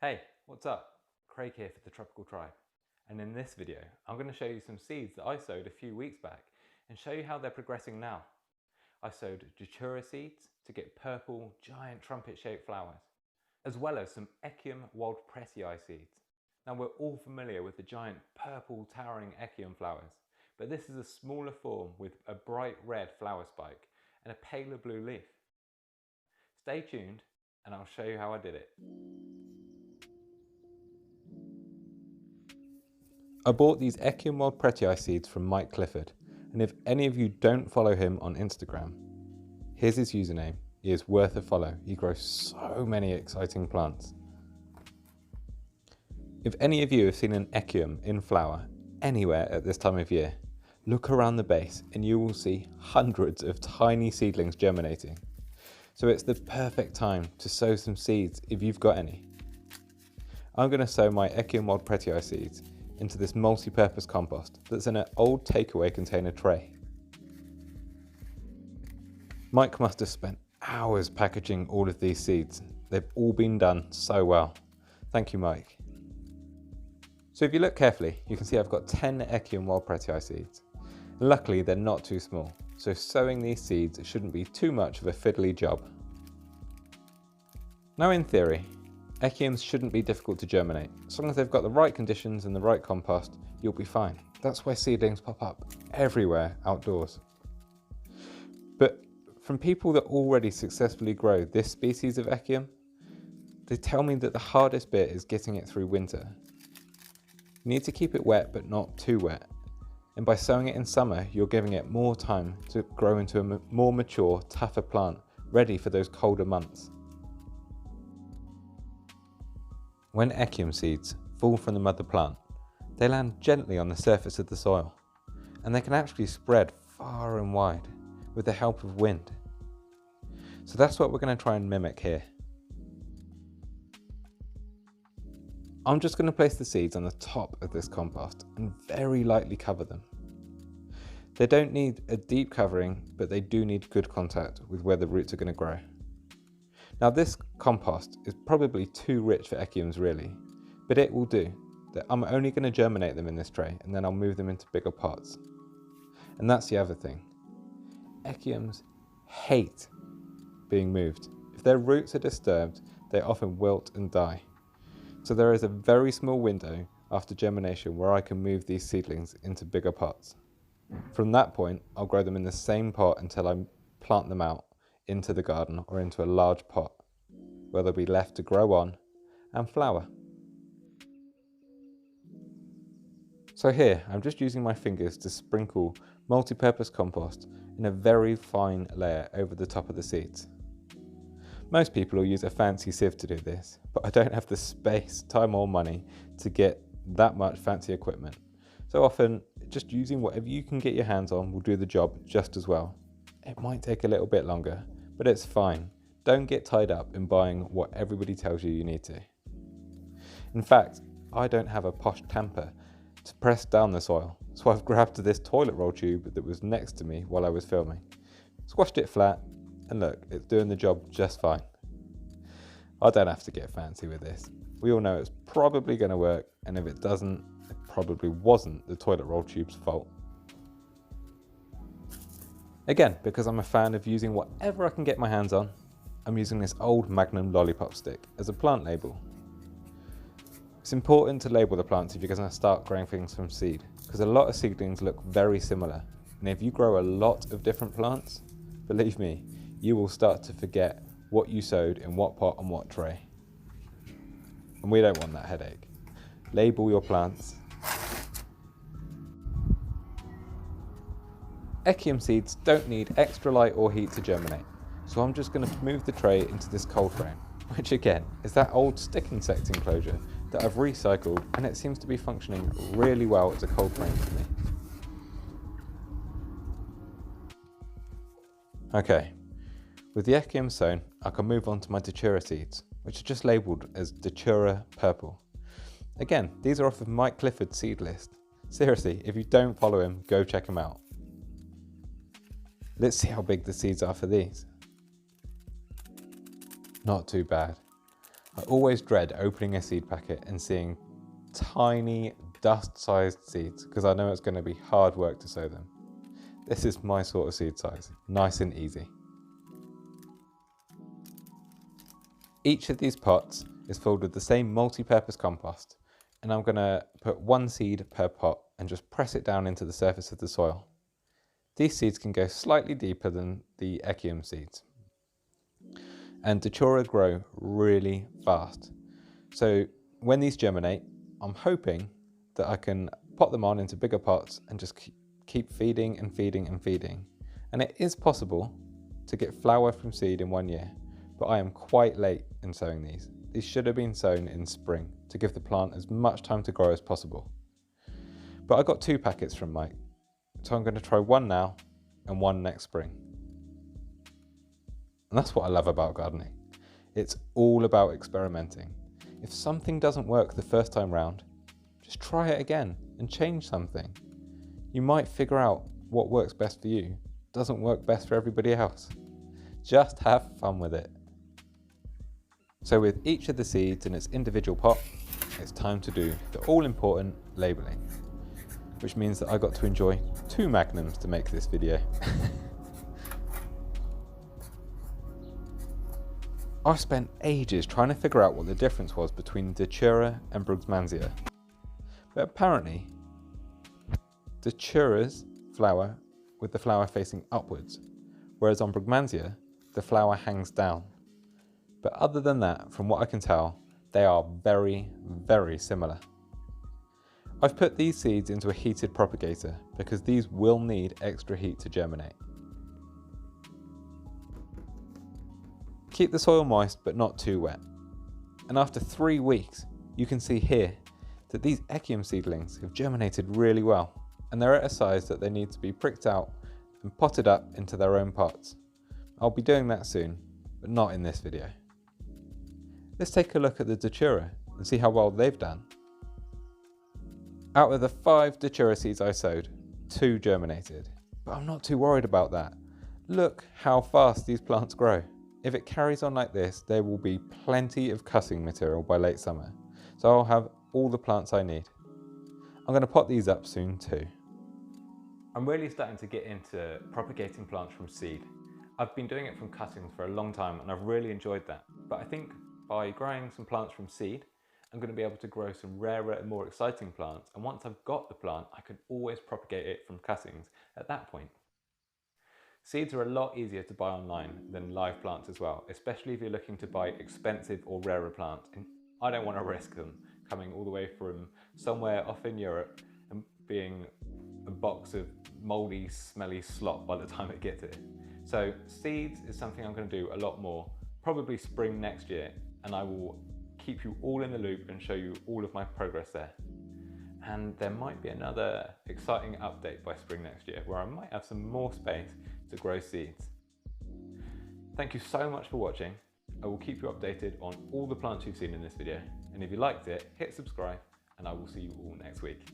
Hey, what's up? Craig here for the Tropical Tribe, and in this video I'm going to show you some seeds that I sowed a few weeks back and show you how they're progressing now. I sowed Datura seeds to get purple giant trumpet shaped flowers, as well as some Echium wildpretii seeds. Now we're all familiar with the giant purple towering Echium flowers, but this is a smaller form with a bright red flower spike and a paler blue leaf. Stay tuned and I'll show you how I did it. I bought these Echium wildpretii seeds from Mike Clifford, and if any of you don't follow him on Instagram, here's his username. He is worth a follow. He grows so many exciting plants. If any of you have seen an Echium in flower anywhere at this time of year, look around the base and you will see hundreds of tiny seedlings germinating. So it's the perfect time to sow some seeds if you've got any. I'm going to sow my Echium wildpretii seeds into this multi-purpose compost that's in an old takeaway container tray. Mike must have spent hours packaging all of these seeds. They've all been done so well. Thank you, Mike. So if you look carefully, you can see I've got 10 Echium wildpretii seeds. Luckily, they're not too small, so sowing these seeds shouldn't be too much of a fiddly job. Now in theory, Echiums shouldn't be difficult to germinate. As long as they've got the right conditions and the right compost, you'll be fine. That's why seedlings pop up everywhere outdoors. But from people that already successfully grow this species of Echium, they tell me that the hardest bit is getting it through winter. You need to keep it wet, but not too wet. And by sowing it in summer, you're giving it more time to grow into a more mature, tougher plant, ready for those colder months. When Echium seeds fall from the mother plant, they land gently on the surface of the soil, and they can actually spread far and wide with the help of wind. So that's what we're going to try and mimic here. I'm just going to place the seeds on the top of this compost and very lightly cover them. They don't need a deep covering, but they do need good contact with where the roots are going to grow. Now this compost is probably too rich for Echiums really, but it will do. I'm only going to germinate them in this tray and then I'll move them into bigger pots. And that's the other thing. Echiums hate being moved. If their roots are disturbed, they often wilt and die. So there is a very small window after germination where I can move these seedlings into bigger pots. From that point, I'll grow them in the same pot until I plant them out into the garden or into a large pot where they'll be left to grow on and flower. So here, I'm just using my fingers to sprinkle multi-purpose compost in a very fine layer over the top of the seeds. Most people will use a fancy sieve to do this, but I don't have the space, time or money to get that much fancy equipment. So often, just using whatever you can get your hands on will do the job just as well. It might take a little bit longer, but it's fine. Don't get tied up in buying what everybody tells you need to. In fact, I don't have a posh tamper to press down the soil, so I've grabbed this toilet roll tube that was next to me while I was filming, squashed it flat, and look, it's doing the job just fine. I don't have to get fancy with this. We all know it's probably going to work, and if it doesn't, it probably wasn't the toilet roll tube's fault. Again, because I'm a fan of using whatever I can get my hands on, I'm using this old Magnum lollipop stick as a plant label. It's important to label the plants if you're going to start growing things from seed, because a lot of seedlings look very similar, and if you grow a lot of different plants, believe me, you will start to forget what you sowed in what pot and what tray. And we don't want that headache. Label your plants. Echium seeds don't need extra light or heat to germinate, so I'm just going to move the tray into this cold frame, which again is that old stick insect enclosure that I've recycled, and it seems to be functioning really well as a cold frame for me. Okay, with the Echium sown, I can move on to my Datura seeds, which are just labelled as Datura Purple. Again, these are off of Mike Clifford's seed list. Seriously, if you don't follow him, go check him out. Let's see how big the seeds are for these. Not too bad. I always dread opening a seed packet and seeing tiny dust-sized seeds because I know it's going to be hard work to sow them. This is my sort of seed size, nice and easy. Each of these pots is filled with the same multi-purpose compost, and I'm going to put one seed per pot and just press it down into the surface of the soil. These seeds can go slightly deeper than the Echium seeds, and Datura grow really fast. So when these germinate, I'm hoping that I can pot them on into bigger pots and just keep feeding and feeding and feeding. And it is possible to get flower from seed in 1 year, but I am quite late in sowing these. These should have been sown in spring to give the plant as much time to grow as possible. But I got 2 packets from Mike, so I'm going to try one now and one next spring. And that's what I love about gardening. It's all about experimenting. If something doesn't work the first time round, just try it again and change something. You might figure out what works best for you, doesn't work best for everybody else. Just have fun with it. So with each of the seeds in its individual pot, it's time to do the all-important labelling, which means that I got to enjoy 2 magnums to make this video. I spent ages trying to figure out what the difference was between Datura and Brugmansia. But apparently, Datura's flower with the flower facing upwards, whereas on Brugmansia, the flower hangs down. But other than that, from what I can tell, they are very, very similar. I've put these seeds into a heated propagator because these will need extra heat to germinate. Keep the soil moist but not too wet. And after 3 weeks, you can see here that these Echium seedlings have germinated really well, and they're at a size that they need to be pricked out and potted up into their own pots. I'll be doing that soon, but not in this video. Let's take a look at the Datura and see how well they've done. Out of the 5 Datura seeds I sowed, 2 germinated, but I'm not too worried about that. Look how fast these plants grow. If it carries on like this, there will be plenty of cutting material by late summer, so I'll have all the plants I need. I'm going to pot these up soon too. I'm really starting to get into propagating plants from seed. I've been doing it from cuttings for a long time and I've really enjoyed that, but I think by growing some plants from seed, I'm going to be able to grow some rarer and more exciting plants, and once I've got the plant, I can always propagate it from cuttings at that point. Seeds are a lot easier to buy online than live plants as well, especially if you're looking to buy expensive or rarer plants, and I don't want to risk them coming all the way from somewhere off in Europe and being a box of mouldy, smelly slop by the time it gets here. So seeds is something I'm going to do a lot more, probably spring next year, and I will keep you all in the loop and show you all of my progress there. And there might be another exciting update by spring next year where I might have some more space to grow seeds. Thank you so much for watching. I will keep you updated on all the plants you've seen in this video, and if you liked it, hit subscribe and I will see you all next week.